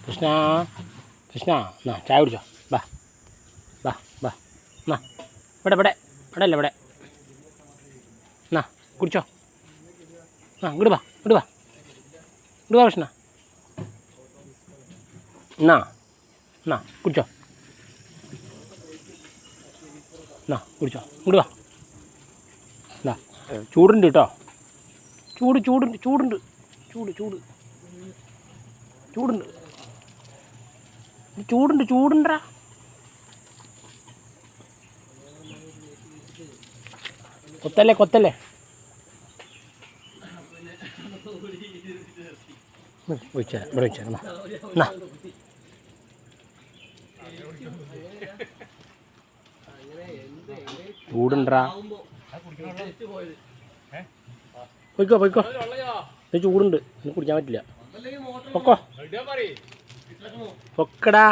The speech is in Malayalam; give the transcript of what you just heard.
കൃഷ്ണ കൃഷ്ണ എന്നാ ചായ കുടിച്ചോ. ബാ ബാ ബാ എന്നാ ഇവിടെ ഇവിടെ ഇവിടെ അല്ല ഇവിടെ എന്നാ കുടിച്ചോ. ആ ഇങ്ങോട്ട് വാ ഇങ്ങോട്ട് വാ ഇങ്ങോട്ട് വാ കൃഷ്ണ. എന്നാ എന്നാ കുടിച്ചോ. എന്നാ കുടിച്ചോ ഇങ്ങോട്ട് വാ. എന്നാ ചൂടുണ്ട് കേട്ടോ. ചൂടുണ്ട് ചൂടുണ്ട് ചൂടുണ്ടാ. കൊത്തല്ലേ ഒഴിച്ചാൽ ഇവിടെ ഒഴിച്ചാൽ എന്നാ ചൂടുണ്ടാ. പോയിക്കോ ചൂടുണ്ട്, കുടിക്കാൻ പറ്റില്ല. പൊക്കോ പൊക്കടാ.